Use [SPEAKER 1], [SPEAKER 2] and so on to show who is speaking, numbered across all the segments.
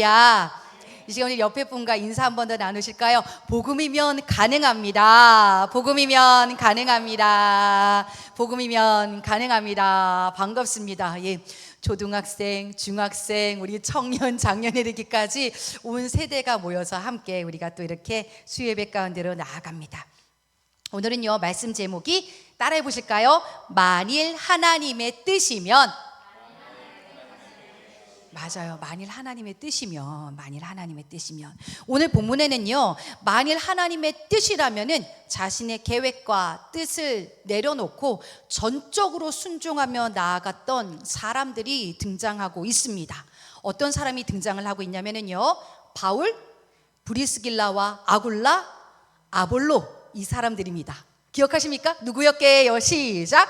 [SPEAKER 1] 야, 이 시간 우리 옆에 분과 인사 한 번 더 나누실까요? 복음이면 가능합니다. 복음이면 가능합니다. 복음이면 가능합니다. 반갑습니다. 예. 초등학생, 중학생, 우리 청년, 장년에 이르기까지 온 세대가 모여서 함께 우리가 또 이렇게 수요예배 가운데로 나아갑니다. 오늘은요, 말씀 제목이 따라해 보실까요? 만일 하나님의 뜻이면. 맞아요. 만일 하나님의 뜻이면, 만일 하나님의 뜻이면. 오늘 본문에는요, 만일 하나님의 뜻이라면은 자신의 계획과 뜻을 내려놓고 전적으로 순종하며 나아갔던 사람들이 등장하고 있습니다. 어떤 사람이 등장을 하고 있냐면은요, 바울, 브리스길라와 아굴라, 아볼로, 이 사람들입니다. 기억하십니까? 누구였게요? 시작.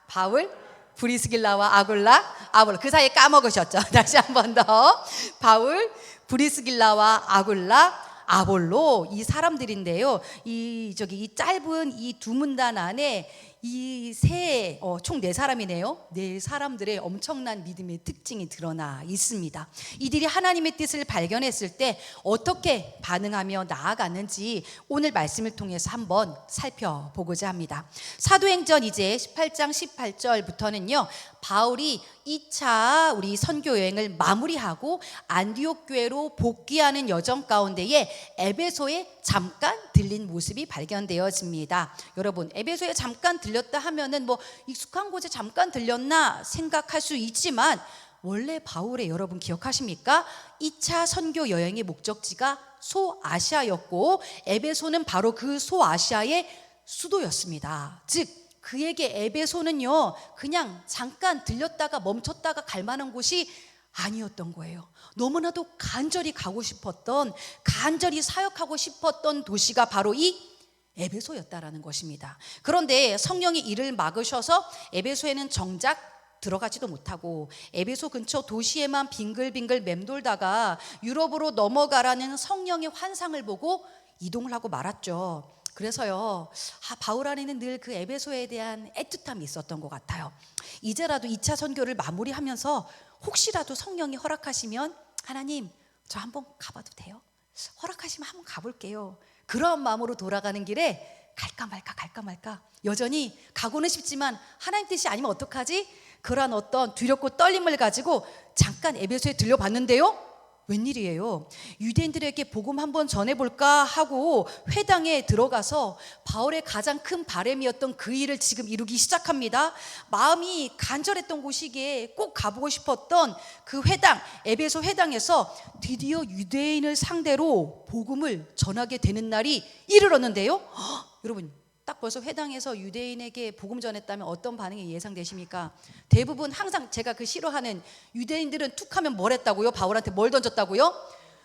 [SPEAKER 1] 바울, 브리스길라와 아굴라, 아볼로. 그 사이에 까먹으셨죠? 다시 한 번 더. 바울, 브리스길라와 아굴라, 아볼로, 이 사람들인데요. 이 짧은 이 두 문단 안에 이 총 네 사람이네요. 네 사람들의 엄청난 믿음의 특징이 드러나 있습니다. 이들이 하나님의 뜻을 발견했을 때 어떻게 반응하며 나아갔는지 오늘 말씀을 통해서 한번 살펴보고자 합니다. 사도행전 이제 18장 18절부터는요, 바울이 2차 우리 선교 여행을 마무리하고 안디옥 교회로 복귀하는 여정 가운데에 에베소에 잠깐 들린 모습이 발견되어집니다. 여러분, 에베소에 잠깐 들렸다 하면은 뭐 익숙한 곳에 잠깐 들렸나 생각할 수 있지만, 원래 바울의, 여러분 기억하십니까? 2차 선교 여행의 목적지가 소아시아였고 에베소는 바로 그 소아시아의 수도였습니다. 즉 그에게 에베소는요, 그냥 잠깐 들렸다가 멈췄다가 갈 만한 곳이 아니었던 거예요. 너무나도 간절히 가고 싶었던, 간절히 사역하고 싶었던 도시가 바로 이 에베소였다라는 것입니다. 그런데 성령이 이를 막으셔서 에베소에는 정작 들어가지도 못하고 에베소 근처 도시에만 빙글빙글 맴돌다가 유럽으로 넘어가라는 성령의 환상을 보고 이동을 하고 말았죠. 그래서요, 바울 안에는 늘 그 에베소에 대한 애틋함이 있었던 것 같아요. 이제라도 2차 선교를 마무리하면서 혹시라도 성령이 허락하시면, 하나님 저 한번 가봐도 돼요? 허락하시면 한번 가볼게요. 그런 마음으로 돌아가는 길에 갈까 말까 여전히 가고는 싶지만 하나님 뜻이 아니면 어떡하지? 그러한 어떤 두렵고 떨림을 가지고 잠깐 에베소에 들려봤는데요, 웬일이에요? 유대인들에게 복음 한번 전해볼까 하고 회당에 들어가서 바울의 가장 큰 바람이었던 그 일을 지금 이루기 시작합니다. 마음이 간절했던 곳이기에 꼭 가보고 싶었던 그 회당, 에베소 회당에서 드디어 유대인을 상대로 복음을 전하게 되는 날이 이르렀는데요, 여러분, 딱 벌써 회당에서 유대인에게 복음 전했다면 어떤 반응이 예상되십니까? 대부분 항상 제가 그 싫어하는, 유대인들은 툭 하면 뭘 했다고요? 바울한테 뭘 던졌다고요?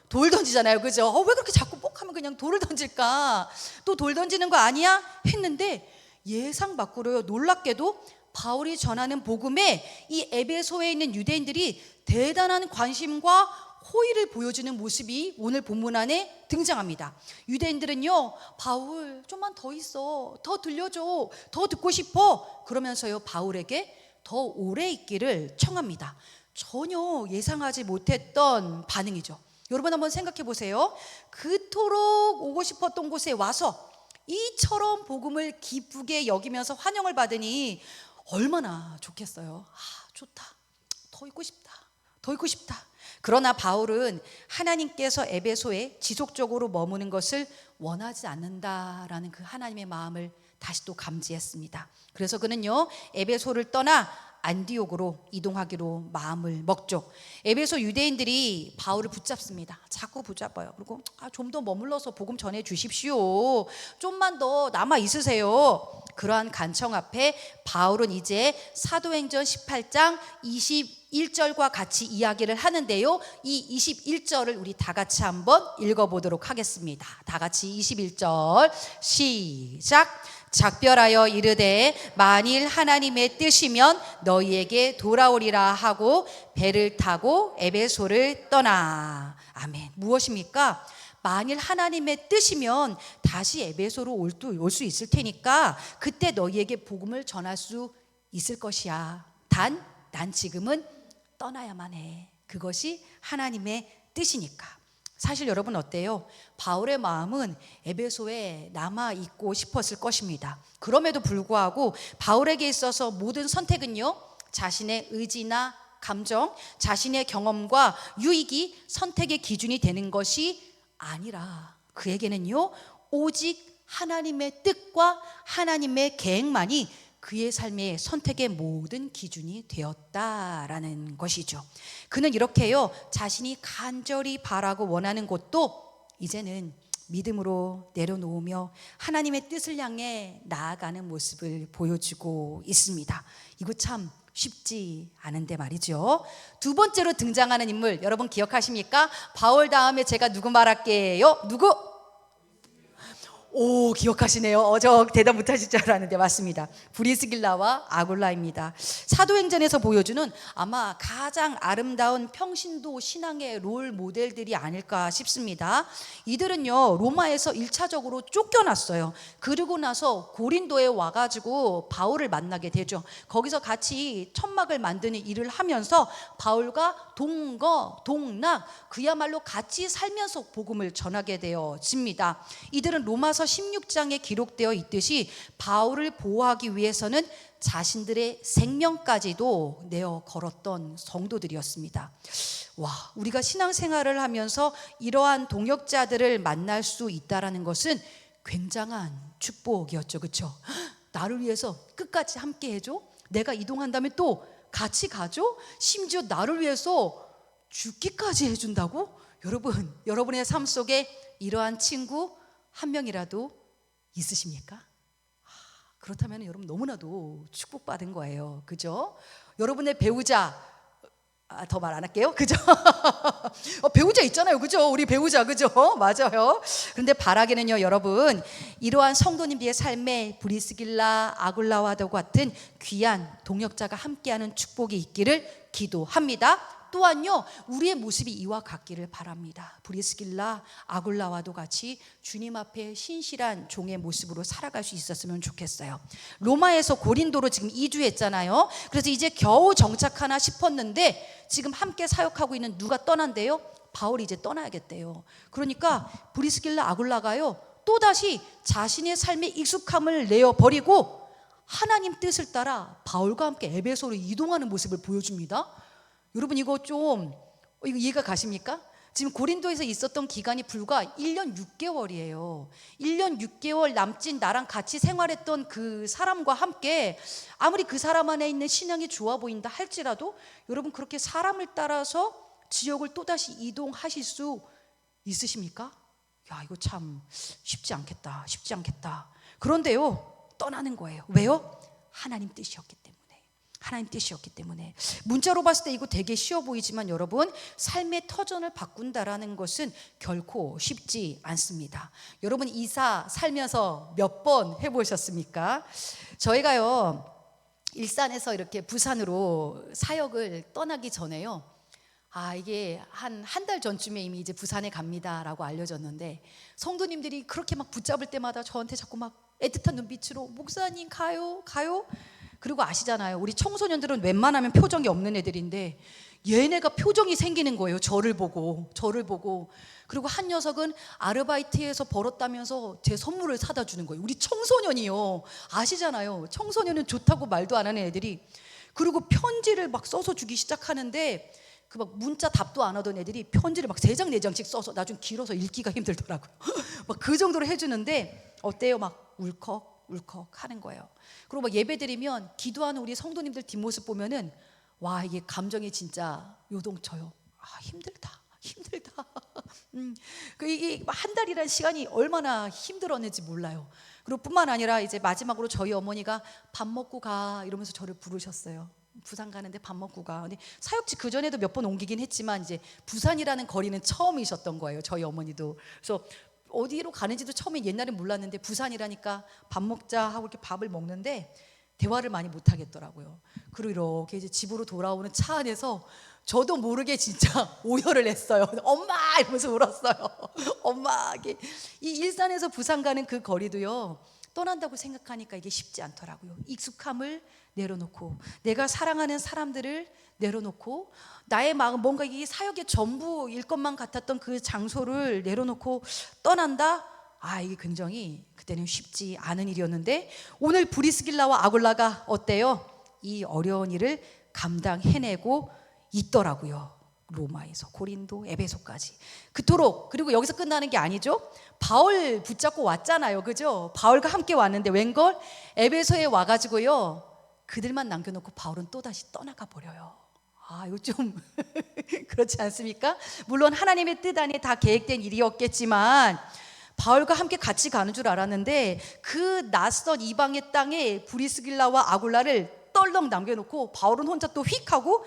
[SPEAKER 1] 돌 던지잖아요, 그죠? 왜 그렇게 자꾸 뻑 하면 그냥 돌을 던질까? 또 돌 던지는 거 아니야? 했는데 예상 밖으로요, 놀랍게도 바울이 전하는 복음에 이 에베소에 있는 유대인들이 대단한 관심과 호의를 보여주는 모습이 오늘 본문 안에 등장합니다. 유대인들은요, 바울 좀만 더 있어, 더 들려줘, 더 듣고 싶어, 그러면서요 바울에게 더 오래 있기를 청합니다. 전혀 예상하지 못했던 반응이죠. 여러분 한번 생각해 보세요. 그토록 오고 싶었던 곳에 와서 이처럼 복음을 기쁘게 여기면서 환영을 받으니 얼마나 좋겠어요. 좋다, 더 있고 싶다, 더 있고 싶다. 그러나 바울은 하나님께서 에베소에 지속적으로 머무는 것을 원하지 않는다라는 그 하나님의 마음을 다시 또 감지했습니다. 그래서 그는요, 에베소를 떠나 안디옥으로 이동하기로 마음을 먹죠. 에베소 유대인들이 바울을 붙잡습니다. 자꾸 붙잡아요. 그리고 좀 더 머물러서 복음 전해 주십시오. 좀만 더 남아 있으세요. 그러한 간청 앞에 바울은 이제 사도행전 18장 21절과 같이 이야기를 하는데요, 이 21절을 우리 다 같이 한번 읽어보도록 하겠습니다. 다 같이 21절 시작. 작별하여 이르되 만일 하나님의 뜻이면 너희에게 돌아오리라 하고 배를 타고 에베소를 떠나. 아멘. 무엇입니까? 만일 하나님의 뜻이면 다시 에베소로 올 수 있을 테니까 그때 너희에게 복음을 전할 수 있을 것이야. 난 지금은 떠나야만 해. 그것이 하나님의 뜻이니까. 사실 여러분 어때요? 바울의 마음은 에베소에 남아 있고 싶었을 것입니다. 그럼에도 불구하고 바울에게 있어서 모든 선택은요, 자신의 의지나 감정, 자신의 경험과 유익이 선택의 기준이 되는 것이 아니라 그에게는요, 오직 하나님의 뜻과 하나님의 계획만이 그의 삶의 선택의 모든 기준이 되었다라는 것이죠. 그는 이렇게요, 자신이 간절히 바라고 원하는 것도 이제는 믿음으로 내려놓으며 하나님의 뜻을 향해 나아가는 모습을 보여주고 있습니다. 이거 참 쉽지 않은데 말이죠. 두 번째로 등장하는 인물 여러분 기억하십니까? 바울 다음에 제가 누구 말할게요? 누구? 오, 기억하시네요. 저 대답 못하실 줄 알았는데 맞습니다. 브리스길라와 아굴라입니다. 사도행전에서 보여주는 아마 가장 아름다운 평신도 신앙의 롤 모델들이 아닐까 싶습니다. 이들은요, 로마에서 1차적으로 쫓겨났어요. 그러고 나서 고린도에 와가지고 바울을 만나게 되죠. 거기서 같이 천막을 만드는 일을 하면서 바울과 동거, 동락 그야말로 같이 살면서 복음을 전하게 되어집니다. 이들은 로마서 16장에 기록되어 있듯이 바울을 보호하기 위해서는 자신들의 생명까지도 내어 걸었던 성도들이었습니다. 와, 우리가 신앙생활을 하면서 이러한 동역자들을 만날 수 있다라는 것은 굉장한 축복이었죠. 그렇죠? 나를 위해서 끝까지 함께 해줘? 내가 이동한다면 또 같이 가죠? 심지어 나를 위해서 죽기까지 해준다고? 여러분, 여러분의 삶 속에 이러한 친구 한 명이라도 있으십니까? 그렇다면 여러분 너무나도 축복받은 거예요. 그죠? 여러분의 배우자, 더 말 안 할게요. 그죠? 배우자 있잖아요. 그죠? 우리 배우자. 그죠? 맞아요. 그런데 바라기는요, 여러분, 이러한 성도님들의 삶에 브리스길라, 아굴라와도 같은 귀한 동역자가 함께하는 축복이 있기를 기도합니다. 또한요, 우리의 모습이 이와 같기를 바랍니다. 브리스길라, 아굴라와도 같이 주님 앞에 신실한 종의 모습으로 살아갈 수 있었으면 좋겠어요. 로마에서 고린도로 지금 이주했잖아요. 그래서 이제 겨우 정착하나 싶었는데 지금 함께 사역하고 있는 누가 떠난대요? 바울이 이제 떠나야겠대요. 그러니까 브리스길라, 아굴라가요, 또다시 자신의 삶의 익숙함을 내어버리고 하나님 뜻을 따라 바울과 함께 에베소로 이동하는 모습을 보여줍니다. 여러분 이거 좀 이거 이해가 가십니까? 지금 고린도에서 있었던 기간이 불과 1년 6개월이에요. 1년 6개월 남짓 나랑 같이 생활했던 그 사람과 함께 아무리 그 사람 안에 있는 신앙이 좋아 보인다 할지라도 여러분 그렇게 사람을 따라서 지역을 또다시 이동하실 수 있으십니까? 야, 이거 참 쉽지 않겠다. 쉽지 않겠다. 그런데요, 떠나는 거예요. 왜요? 하나님 뜻이었기 때문에. 하나님 뜻이었기 때문에. 문자로 봤을 때 이거 되게 쉬워 보이지만 여러분, 삶의 터전을 바꾼다라는 것은 결코 쉽지 않습니다. 여러분 이사 살면서 몇 번 해보셨습니까? 저희가요, 일산에서 이렇게 부산으로 사역을 떠나기 전에요, 이게 한 달 전쯤에 이미 이제 부산에 갑니다라고 알려졌는데 성도님들이 그렇게 막 붙잡을 때마다 저한테 자꾸 막 애틋한 눈빛으로 목사님 가요 가요. 그리고 아시잖아요, 우리 청소년들은 웬만하면 표정이 없는 애들인데 얘네가 표정이 생기는 거예요. 저를 보고. 그리고 한 녀석은 아르바이트에서 벌었다면서 제 선물을 사다 주는 거예요. 우리 청소년이요, 아시잖아요, 청소년은 좋다고 말도 안 하는 애들이. 그리고 편지를 막 써서 주기 시작하는데 그 막 문자 답도 안 하던 애들이 편지를 막 3장 4장씩 써서 나중에 길어서 읽기가 힘들더라고요. 막 그 정도로 해주는데 어때요? 막 울컥 하는 거예요. 그리고 막 예배 드리면 기도하는 우리 성도님들 뒷모습 보면은 와, 이게 감정이 진짜 요동쳐요. 힘들다. 이게 한 달이라는 시간이 얼마나 힘들었는지 몰라요. 그리고 뿐만 아니라 이제 마지막으로 저희 어머니가 밥 먹고 가 이러면서 저를 부르셨어요. 부산 가는데 밥 먹고 가. 근데 사역지 그 전에도 몇 번 옮기긴 했지만 이제 부산이라는 거리는 처음이셨던 거예요. 저희 어머니도. 그래서 어디로 가는지도 처음에 옛날엔 몰랐는데 부산이라니까 밥 먹자 하고 이렇게 밥을 먹는데 대화를 많이 못 하겠더라고요. 그리고 이렇게 이제 집으로 돌아오는 차 안에서 저도 모르게 진짜 오열을 했어요. 엄마 이러면서 울었어요. 엄마. 이 일산에서 부산 가는 그 거리도요, 떠난다고 생각하니까 이게 쉽지 않더라고요. 익숙함을 내려놓고 내가 사랑하는 사람들을 내려놓고 나의 마음 뭔가 이게 사역의 전부일 것만 같았던 그 장소를 내려놓고 떠난다? 이게 굉장히 그때는 쉽지 않은 일이었는데 오늘 브리스길라와 아굴라가 어때요? 이 어려운 일을 감당해내고 있더라고요. 로마에서 고린도, 에베소까지. 그토록. 그리고 여기서 끝나는 게 아니죠. 바울 붙잡고 왔잖아요, 그죠? 바울과 함께 왔는데 웬걸 에베소에 와가지고요 그들만 남겨놓고 바울은 또다시 떠나가 버려요. 이거 좀 그렇지 않습니까? 물론 하나님의 뜻 안에 다 계획된 일이었겠지만 바울과 함께 같이 가는 줄 알았는데 그 낯선 이방의 땅에 브리스길라와 아굴라를 떨렁 남겨놓고 바울은 혼자 또 휙 하고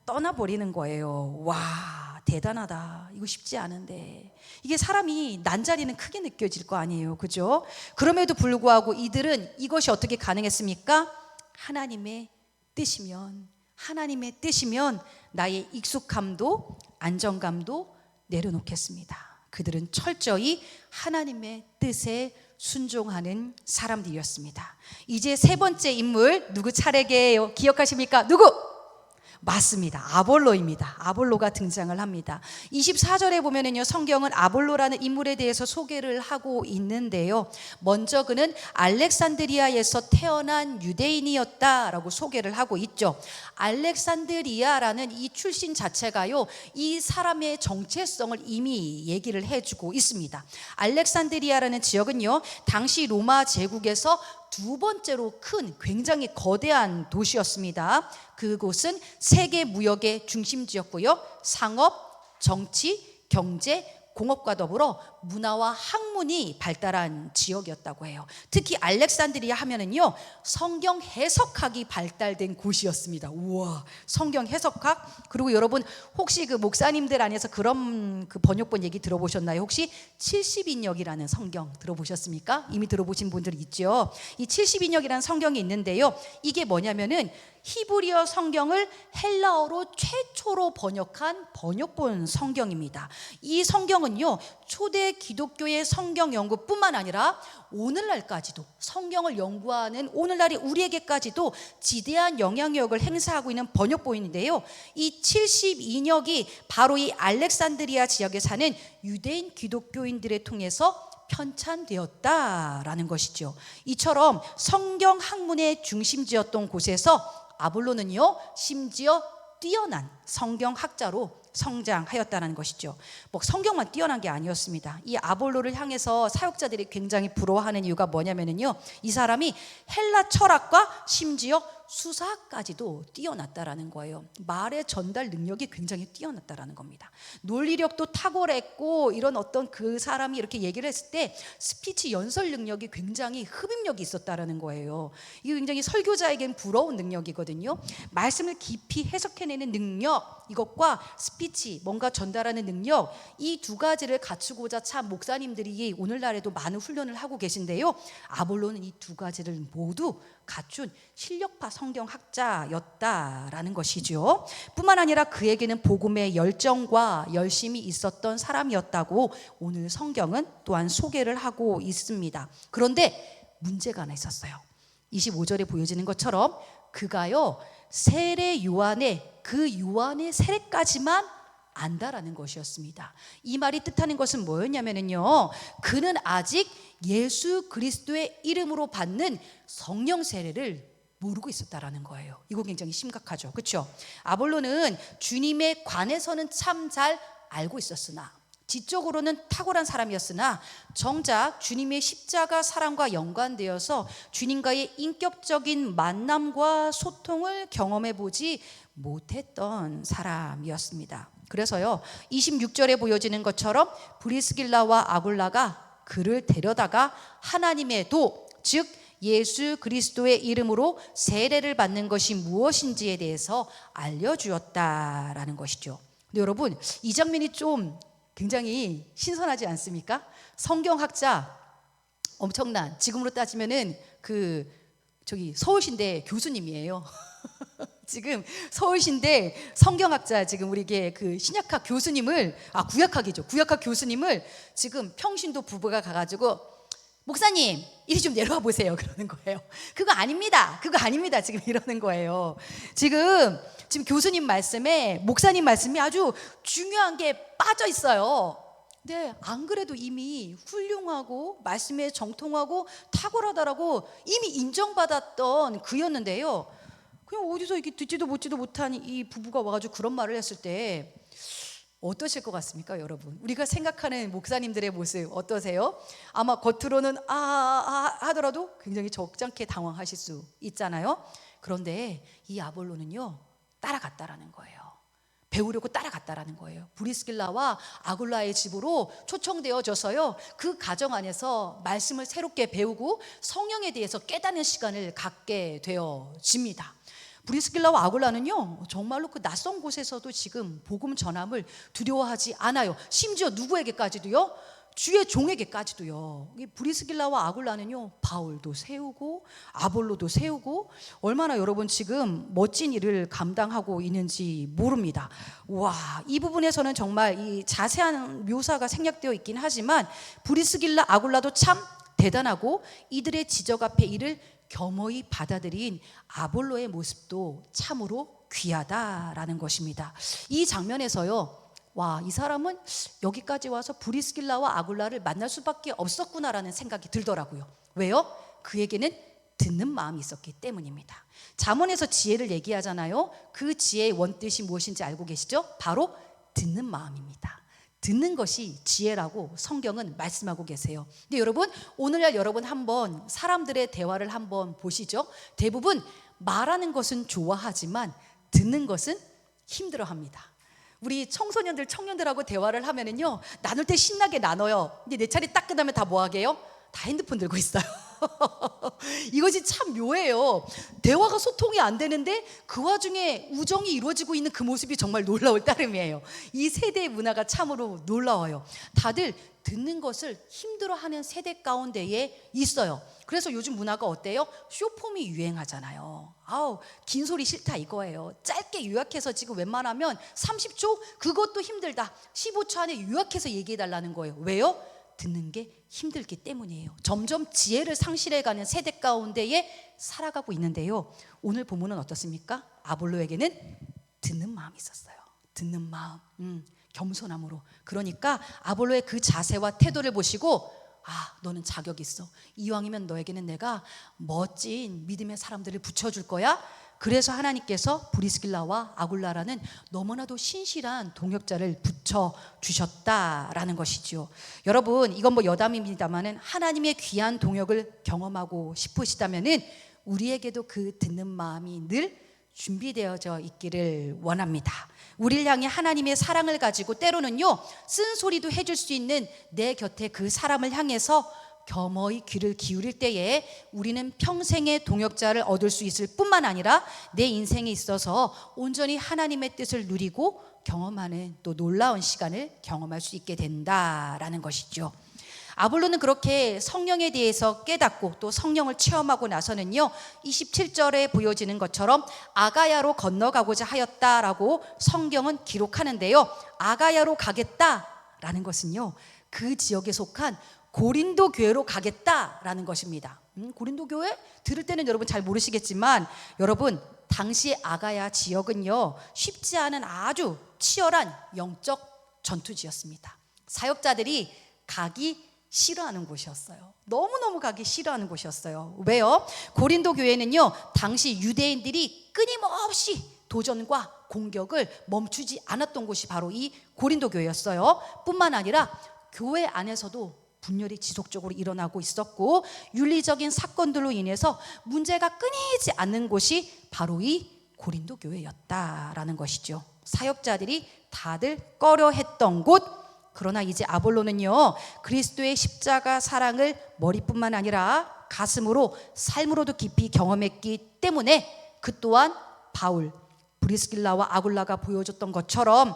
[SPEAKER 1] 떠나버리는 거예요. 와, 대단하다. 이거 쉽지 않은데 이게 사람이 난자리는 크게 느껴질 거 아니에요, 그죠? 그럼에도 불구하고 이들은 이것이 어떻게 가능했습니까? 하나님의 뜻이면 나의 익숙함도 안정감도 내려놓겠습니다. 그들은 철저히 하나님의 뜻에 순종하는 사람들이었습니다. 이제 세 번째 인물 누구 차례게요? 기억하십니까? 누구? 맞습니다. 아볼로입니다. 아볼로가 등장을 합니다. 24절에 보면은요, 성경은 아볼로라는 인물에 대해서 소개를 하고 있는데요. 먼저 그는 알렉산드리아에서 태어난 유대인이었다라고 소개를 하고 있죠. 알렉산드리아라는 이 출신 자체가요, 이 사람의 정체성을 이미 얘기를 해주고 있습니다. 알렉산드리아라는 지역은요, 당시 로마 제국에서 두 번째로 큰 굉장히 거대한 도시였습니다. 그곳은 세계 무역의 중심지였고요. 상업, 정치, 경제, 공업과 더불어 문화와 학문이 발달한 지역이었다고 해요. 특히 알렉산드리아 하면은요, 성경 해석학이 발달된 곳이었습니다. 우와, 성경 해석학. 그리고 여러분 혹시 그 목사님들 안에서 그런 그 번역본 얘기 들어보셨나요? 혹시 70인역이라는 성경 들어보셨습니까? 이미 들어보신 분들 있죠. 이 70인역이라는 성경이 있는데요, 이게 뭐냐면은 히브리어 성경을 헬라어로 최초로 번역한 번역본 성경입니다. 이 성경은요, 초대 기독교의 성경 연구뿐만 아니라 오늘날까지도 성경을 연구하는 오늘날의 우리에게까지도 지대한 영향력을 행사하고 있는 번역본인데요, 이 72인역이 바로 이 알렉산드리아 지역에 사는 유대인 기독교인들을 통해서 편찬되었다라는 것이죠. 이처럼 성경 학문의 중심지였던 곳에서 아볼로는요, 심지어 뛰어난 성경학자로 성장하였다는 것이죠. 뭐 성경만 뛰어난 게 아니었습니다. 이 아볼로를 향해서 사역자들이 굉장히 부러워하는 이유가 뭐냐면요, 이 사람이 헬라 철학과 심지어 수사까지도 뛰어났다라는 거예요. 말의 전달 능력이 굉장히 뛰어났다라는 겁니다. 논리력도 탁월했고, 이런 어떤 그 사람이 이렇게 얘기를 했을 때 스피치 연설 능력이 굉장히 흡입력이 있었다라는 거예요. 이게 굉장히 설교자에겐 부러운 능력이거든요. 말씀을 깊이 해석해내는 능력, 이것과 스피치, 뭔가 전달하는 능력, 이 두 가지를 갖추고자 참 목사님들이 오늘날에도 많은 훈련을 하고 계신데요, 아볼로는 이 두 가지를 모두 갖춘 실력파 성경학자였다라는 것이죠. 뿐만 아니라 그에게는 복음의 열정과 열심이 있었던 사람이었다고 오늘 성경은 또한 소개를 하고 있습니다. 그런데 문제가 하나 있었어요. 25절에 보여지는 것처럼 그가요, 세례 요한의 그 요한의 세례까지만 안다라는 것이었습니다. 이 말이 뜻하는 것은 뭐였냐면요, 그는 아직 예수 그리스도의 이름으로 받는 성령 세례를 모르고 있었다라는 거예요. 이거 굉장히 심각하죠, 그렇죠? 아볼로는 주님에 관해서는 참 잘 알고 있었으나, 지적으로는 탁월한 사람이었으나 정작 주님의 십자가 사랑과 연관되어서 주님과의 인격적인 만남과 소통을 경험해 보지 못했던 사람이었습니다. 그래서요, 26절에 보여지는 것처럼 브리스길라와 아굴라가 그를 데려다가 하나님의 도, 즉 예수 그리스도의 이름으로 세례를 받는 것이 무엇인지에 대해서 알려주었다라는 것이죠. 근데 여러분, 이 장면이 좀 굉장히 신선하지 않습니까? 성경학자, 엄청난, 지금으로 따지면은 서울신대 교수님이에요. 지금 서울신대 성경학자, 지금 우리게 그 신약학 교수님을, 구약학이죠. 구약학 교수님을 지금 평신도 부부가 가가지고 목사님 이리 좀 내려와 보세요. 그러는 거예요. 그거 아닙니다. 그거 아닙니다. 지금 이러는 거예요. 지금 교수님 말씀에 목사님 말씀이 아주 중요한 게 빠져 있어요. 근데 안 그래도 이미 훌륭하고 말씀에 정통하고 탁월하다라고 이미 인정받았던 그였는데요. 그냥 어디서 이렇게 듣지도 보지도 못한 이 부부가 와가지고 그런 말을 했을 때 어떠실 것 같습니까, 여러분? 우리가 생각하는 목사님들의 모습 어떠세요? 아마 겉으로는 하더라도 굉장히 적잖게 당황하실 수 있잖아요. 그런데 이 아볼로는요, 따라갔다라는 거예요. 배우려고 따라갔다라는 거예요. 브리스길라와 아굴라의 집으로 초청되어져서요, 그 가정 안에서 말씀을 새롭게 배우고 성령에 대해서 깨닫는 시간을 갖게 되어집니다. 브리스길라와 아굴라는요, 정말로 그 낯선 곳에서도 지금 복음 전함을 두려워하지 않아요. 심지어 누구에게까지도요? 주의 종에게까지도요. 이 브리스길라와 아굴라는요, 바울도 세우고 아볼로도 세우고 얼마나 여러분 지금 멋진 일을 감당하고 있는지 모릅니다. 와, 이 부분에서는 정말 이 자세한 묘사가 생략되어 있긴 하지만 브리스길라 아굴라도 참 대단하고 이들의 지적 앞에 이를 겸허히 받아들인 아볼로의 모습도 참으로 귀하다라는 것입니다. 이 장면에서요, 와, 이 사람은 여기까지 와서 브리스길라와 아굴라를 만날 수밖에 없었구나라는 생각이 들더라고요. 왜요? 그에게는 듣는 마음이 있었기 때문입니다. 잠언에서 지혜를 얘기하잖아요. 그 지혜의 원뜻이 무엇인지 알고 계시죠? 바로 듣는 마음입니다. 듣는 것이 지혜라고 성경은 말씀하고 계세요. 근데 여러분, 오늘날 여러분 한번 사람들의 대화를 한번 보시죠. 대부분 말하는 것은 좋아하지만 듣는 것은 힘들어합니다. 우리 청소년들, 청년들하고 대화를 하면은요, 나눌 때 신나게 나눠요. 근데 내 차례 딱 끝나면 다 뭐 하게요? 다 핸드폰 들고 있어요. 이것이 참 묘해요. 대화가 소통이 안 되는데 그 와중에 우정이 이루어지고 있는 그 모습이 정말 놀라울 따름이에요. 이 세대의 문화가 참으로 놀라워요. 다들 듣는 것을 힘들어하는 세대 가운데에 있어요. 그래서 요즘 문화가 어때요? 쇼폼이 유행하잖아요. 아우, 긴 소리 싫다 이거예요. 짧게 요약해서 지금 웬만하면 30초? 그것도 힘들다. 15초 안에 요약해서 얘기해달라는 거예요. 왜요? 듣는 게 힘들기 때문이에요. 점점 지혜를 상실해가는 세대 가운데에 살아가고 있는데요, 오늘 본문은 어떻습니까? 아볼로에게는 듣는 마음이 있었어요. 듣는 마음, 겸손함으로. 그러니까 아볼로의 그 자세와 태도를 보시고, 너는 자격 있어. 이왕이면 너에게는 내가 멋진 믿음의 사람들을 붙여줄 거야. 그래서 하나님께서 브리스길라와 아굴라라는 너무나도 신실한 동역자를 붙여주셨다라는 것이죠. 여러분, 이건 뭐 여담입니다만은 하나님의 귀한 동역을 경험하고 싶으시다면은 우리에게도 그 듣는 마음이 늘 준비되어져 있기를 원합니다. 우리를 향해 하나님의 사랑을 가지고 때로는요, 쓴소리도 해줄 수 있는 내 곁에 그 사람을 향해서 겸허히 귀를 기울일 때에 우리는 평생의 동역자를 얻을 수 있을 뿐만 아니라 내 인생에 있어서 온전히 하나님의 뜻을 누리고 경험하는 또 놀라운 시간을 경험할 수 있게 된다라는 것이죠. 아볼로는 그렇게 성령에 대해서 깨닫고 또 성령을 체험하고 나서는요, 27절에 보여지는 것처럼 아가야로 건너가고자 하였다라고 성경은 기록하는데요, 아가야로 가겠다라는 것은요, 그 지역에 속한 고린도 교회로 가겠다라는 것입니다. 고린도 교회? 들을 때는 여러분 잘 모르시겠지만, 여러분 당시 아가야 지역은요, 쉽지 않은 아주 치열한 영적 전투지였습니다. 사역자들이 가기 싫어하는 곳이었어요. 너무너무 가기 싫어하는 곳이었어요. 왜요? 고린도 교회는요, 당시 유대인들이 끊임없이 도전과 공격을 멈추지 않았던 곳이 바로 이 고린도 교회였어요. 뿐만 아니라 교회 안에서도 분열이 지속적으로 일어나고 있었고, 윤리적인 사건들로 인해서 문제가 끊이지 않는 곳이 바로 이 고린도 교회였다라는 것이죠. 사역자들이 다들 꺼려했던 곳. 그러나 이제 아볼로는요, 그리스도의 십자가 사랑을 머리뿐만 아니라 가슴으로, 삶으로도 깊이 경험했기 때문에 그 또한 바울, 브리스길라와 아굴라가 보여줬던 것처럼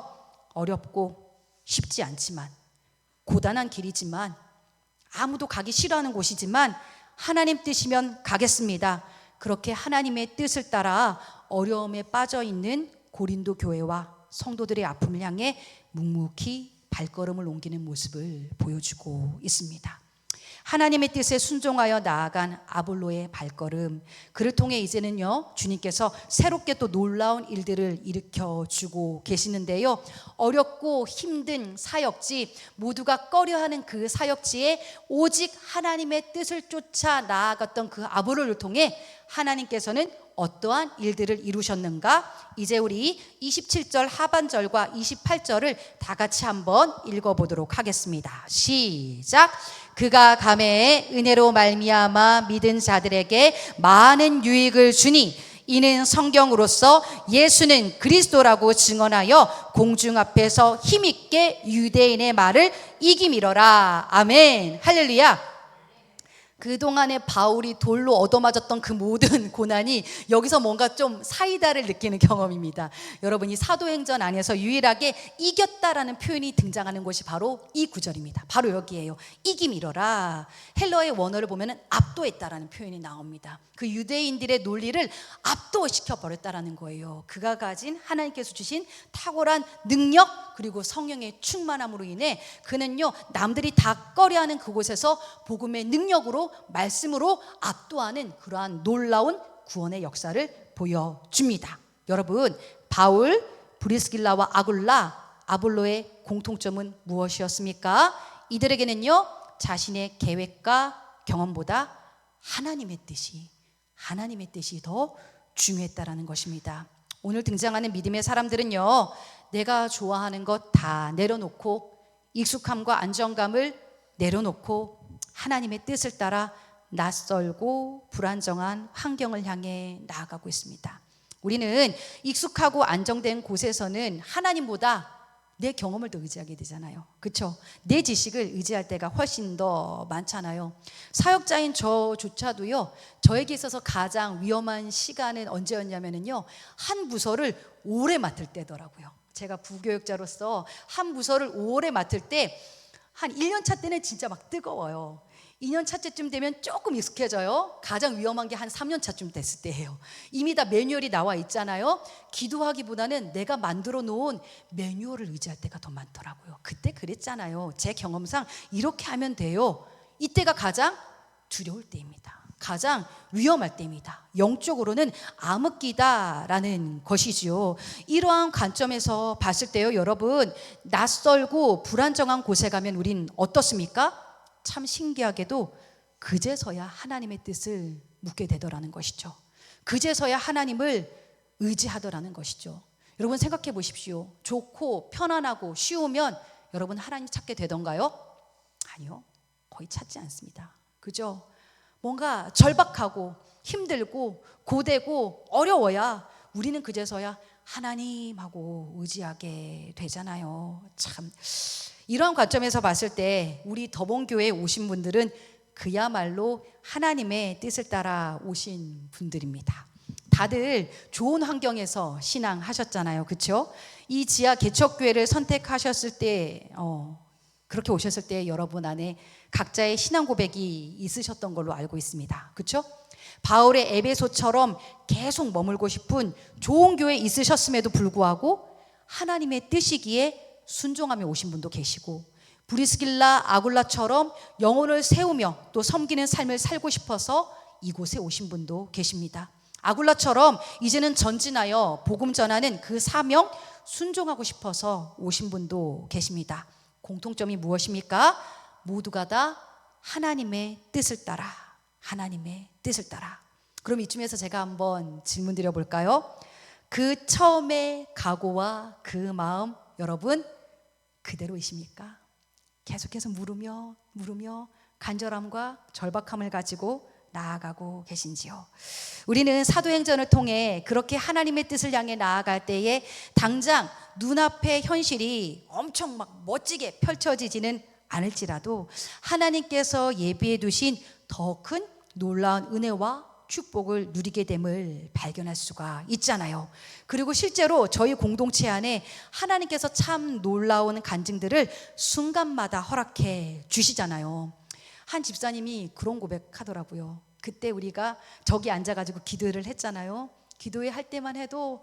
[SPEAKER 1] 어렵고 쉽지 않지만, 고단한 길이지만, 아무도 가기 싫어하는 곳이지만 하나님 뜻이면 가겠습니다. 그렇게 하나님의 뜻을 따라 어려움에 빠져 있는 고린도 교회와 성도들의 아픔을 향해 묵묵히 발걸음을 옮기는 모습을 보여주고 있습니다. 하나님의 뜻에 순종하여 나아간 아볼로의 발걸음, 그를 통해 이제는요 주님께서 새롭게 또 놀라운 일들을 일으켜 주고 계시는데요. 어렵고 힘든 사역지, 모두가 꺼려하는 그 사역지에 오직 하나님의 뜻을 쫓아 나아갔던 그 아볼로를 통해 하나님께서는 어떠한 일들을 이루셨는가? 이제 우리 27절 하반절과 28절을 다 같이 한번 읽어보도록 하겠습니다. 시작. 그가 감회의 은혜로 말미암아 믿은 자들에게 많은 유익을 주니 이는 성경으로서 예수는 그리스도라고 증언하여 공중 앞에서 힘있게 유대인의 말을 이기미러라. 아멘. 할렐루야. 그동안에 바울이 돌로 얻어맞았던 그 모든 고난이 여기서 뭔가 좀 사이다를 느끼는 경험입니다. 여러분이 사도행전 안에서 유일하게 이겼다라는 표현이 등장하는 것이 바로 이 구절입니다. 바로 여기에요. 이기미러라. 헬러의 원어를 보면 압도했다라는 표현이 나옵니다. 그 유대인들의 논리를 압도시켜 버렸다라는 거예요. 그가 가진 하나님께서 주신 탁월한 능력 그리고 성령의 충만함으로 인해 그는요 남들이 다 꺼려하는 그곳에서 복음의 능력으로 말씀으로 압도하는 그러한 놀라운 구원의 역사를 보여줍니다. 여러분, 바울, 브리스길라와 아굴라, 아볼로의 공통점은 무엇이었습니까? 이들에게는요 자신의 계획과 경험보다 하나님의 뜻이 더 중요했다라는 것입니다. 오늘 등장하는 믿음의 사람들은요 내가 좋아하는 것 다 내려놓고 익숙함과 안정감을 내려놓고 하나님의 뜻을 따라 낯설고 불안정한 환경을 향해 나아가고 있습니다. 우리는 익숙하고 안정된 곳에서는 하나님보다 내 경험을 더 의지하게 되잖아요. 그렇죠? 내 지식을 의지할 때가 훨씬 더 많잖아요. 사역자인 저조차도요 저에게 있어서 가장 위험한 시간은 언제였냐면요 한 부서를 오래 맡을 때더라고요. 제가 부교육자로서 한 부서를 오래 맡을 때 한 1년 차 때는 진짜 막 뜨거워요. 2년 차쯤 되면 조금 익숙해져요. 가장 위험한 게 한 3년 차쯤 됐을 때예요. 이미 다 매뉴얼이 나와 있잖아요. 기도하기보다는 내가 만들어 놓은 매뉴얼을 의지할 때가 더 많더라고요. 그때 그랬잖아요. 제 경험상 이렇게 하면 돼요. 이때가 가장 두려울 때입니다. 가장 위험할 때입니다. 영적으로는 암흑기다라는 것이지요. 이러한 관점에서 봤을 때요 여러분, 낯설고 불안정한 곳에 가면 우린 어떻습니까? 참 신기하게도 그제서야 하나님의 뜻을 묻게 되더라는 것이죠. 그제서야 하나님을 의지하더라는 것이죠. 여러분 생각해 보십시오. 좋고 편안하고 쉬우면 여러분 하나님 찾게 되던가요? 아니요, 거의 찾지 않습니다. 그죠? 뭔가 절박하고 힘들고 고되고 어려워야 우리는 그제서야 하나님하고 의지하게 되잖아요. 참 이러한 관점에서 봤을 때 우리 더본교회에 오신 분들은 그야말로 하나님의 뜻을 따라 오신 분들입니다. 다들 좋은 환경에서 신앙하셨잖아요. 그렇죠? 이 지하 개척교회를 선택하셨을 때 그렇게 오셨을 때 여러분 안에 각자의 신앙 고백이 있으셨던 걸로 알고 있습니다. 그렇죠? 바울의 에베소처럼 계속 머물고 싶은 좋은 교회에 있으셨음에도 불구하고 하나님의 뜻이기에 순종하며 오신 분도 계시고, 브리스길라 아굴라처럼 영혼을 세우며 또 섬기는 삶을 살고 싶어서 이곳에 오신 분도 계십니다. 아굴라처럼 이제는 전진하여 복음 전하는 그 사명 순종하고 싶어서 오신 분도 계십니다. 공통점이 무엇입니까? 모두가 다 하나님의 뜻을 따라, 하나님의 뜻을 따라. 그럼 이쯤에서 제가 한번 질문 드려볼까요? 그 처음의 각오와 그 마음 여러분 그대로이십니까? 계속해서 물으며 간절함과 절박함을 가지고 나아가고 계신지요? 우리는 사도행전을 통해 그렇게 하나님의 뜻을 향해 나아갈 때에 당장 눈앞의 현실이 엄청 막 멋지게 펼쳐지지는 않을지라도 하나님께서 예비해 두신 더 큰 놀라운 은혜와 축복을 누리게 됨을 발견할 수가 있잖아요. 그리고 실제로 저희 공동체 안에 하나님께서 참 놀라운 간증들을 순간마다 허락해 주시잖아요. 한 집사님이 그런 고백하더라고요. 그때 우리가 저기 앉아가지고 기도를 했잖아요. 기도회 할 때만 해도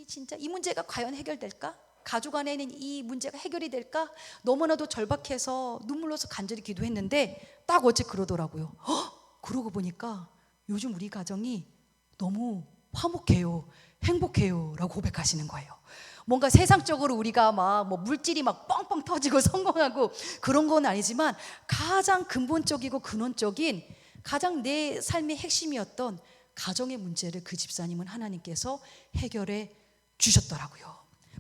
[SPEAKER 1] 진짜 이 문제가 과연 해결될까? 가족 안에는 이 문제가 해결이 될까? 너무나도 절박해서 눈물로서 간절히 기도했는데 딱 어제 그러더라고요. 그러고 보니까 요즘 우리 가정이 너무 화목해요, 행복해요 라고 고백하시는 거예요. 뭔가 세상적으로 우리가 막 뭐 물질이 막 뻥뻥 터지고 성공하고 그런 건 아니지만 가장 근본적이고 근원적인 가장 내 삶의 핵심이었던 가정의 문제를 그 집사님은 하나님께서 해결해 주셨더라고요.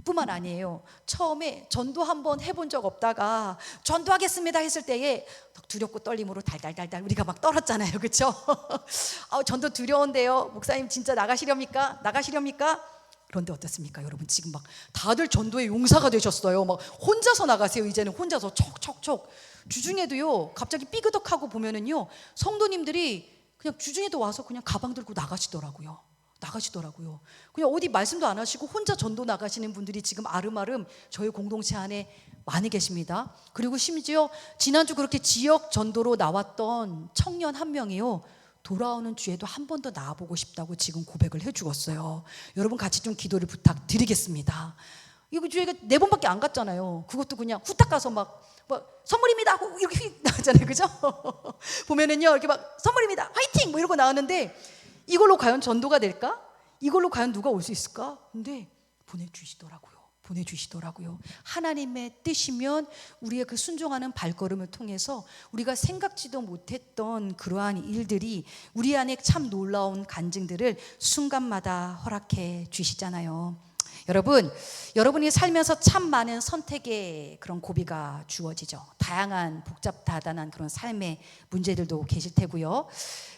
[SPEAKER 1] 뿐만 아니에요. 처음에 전도 한번 해본 적 없다가 전도하겠습니다 했을 때에 두렵고 떨림으로 달달달달 우리가 막 떨었잖아요. 그렇죠? 전도 두려운데요. 목사님 진짜 나가시렵니까? 나가시렵니까? 그런데 어떻습니까? 여러분 지금 막 다들 전도의 용사가 되셨어요. 막 혼자서 나가세요. 이제는 혼자서 촉촉촉. 주중에도요. 갑자기 삐그덕하고 보면은요. 성도님들이 그냥 주중에도 와서 그냥 가방 들고 나가시더라고요. 그냥 어디 말씀도 안 하시고 혼자 전도 나가시는 분들이 지금 아름아름 저희 공동체 안에 많이 계십니다. 그리고 심지어 지난주 그렇게 지역 전도로 나왔던 청년 한 명이요. 돌아오는 주에도 한 번 더 나와보고 싶다고 지금 고백을 해 주었어요. 여러분 같이 좀 기도를 부탁드리겠습니다. 이거 주에 4번밖에 안 갔잖아요. 그것도 그냥 후딱 가서 막 선물입니다 하고 이렇게 나왔잖아요. 그죠? 보면은요 이렇게 막 선물입니다 화이팅 뭐 이러고 나왔는데 이걸로 과연 전도가 될까? 이걸로 과연 누가 올 수 있을까? 근데 보내주시더라고요. 하나님의 뜻이면 우리의 그 순종하는 발걸음을 통해서 우리가 생각지도 못했던 그러한 일들이 우리 안에 참 놀라운 간증들을 순간마다 허락해 주시잖아요. 여러분, 여러분이 살면서 참 많은 선택의 그런 고비가 주어지죠. 다양한 복잡다단한 그런 삶의 문제들도 계실 테고요.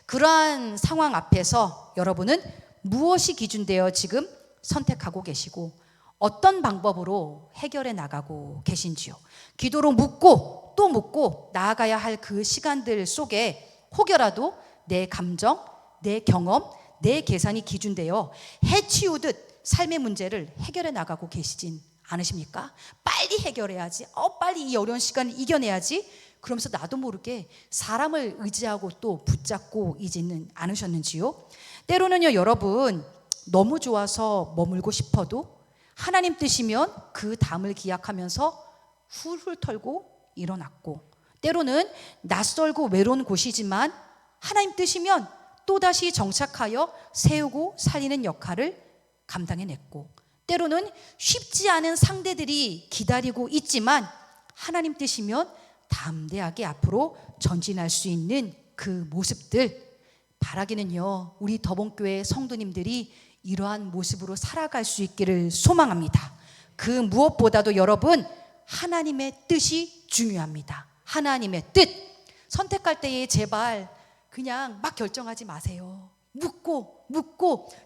[SPEAKER 1] 그러한 상황 앞에서 여러분은 무엇이 기준되어 지금 선택하고 계시고 어떤 방법으로 해결해 나가고 계신지요. 기도로 묻고 또 묻고 나아가야 할 그 시간들 속에 혹여라도 내 감정, 내 경험, 내 계산이 기준되어 해치우듯 삶의 문제를 해결해 나가고 계시진 않으십니까? 빨리 해결해야지. 빨리 이 어려운 시간을 이겨내야지. 그러면서 나도 모르게 사람을 의지하고 또 붙잡고 있지는 않으셨는지요? 때로는요, 여러분 너무 좋아서 머물고 싶어도 하나님 뜻이면 그 담을 기약하면서 훌훌 털고 일어났고, 때로는 낯설고 외로운 곳이지만 하나님 뜻이면 또다시 정착하여 세우고 살리는 역할을 감당해냈고, 때로는 쉽지 않은 상대들이 기다리고 있지만 하나님 뜻이면 담대하게 앞으로 전진할 수 있는 그 모습들, 바라기는요 우리 더본교회 성도님들이 이러한 모습으로 살아갈 수 있기를 소망합니다. 그 무엇보다도 여러분 하나님의 뜻이 중요합니다. 하나님의 뜻 선택할 때에 제발 그냥 막 결정하지 마세요. 묻고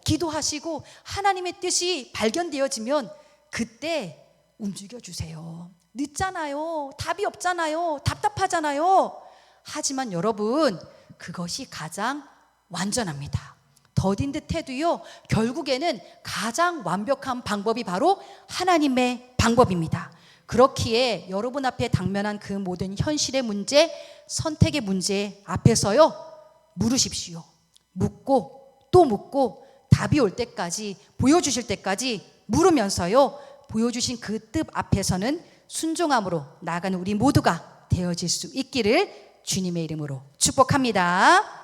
[SPEAKER 1] 기도하시고 하나님의 뜻이 발견되어지면 그때 움직여주세요. 늦잖아요. 답이 없잖아요. 답답하잖아요. 하지만 여러분 그것이 가장 완전합니다. 더딘 듯 해도요 결국에는 가장 완벽한 방법이 바로 하나님의 방법입니다. 그렇기에 여러분 앞에 당면한 그 모든 현실의 문제, 선택의 문제 앞에서요 물으십시오. 묻고 또 묻고 답이 올 때까지, 보여주실 때까지 물으면서요 보여주신 그 뜻 앞에서는 순종함으로 나아가는 우리 모두가 되어질 수 있기를 주님의 이름으로 축복합니다.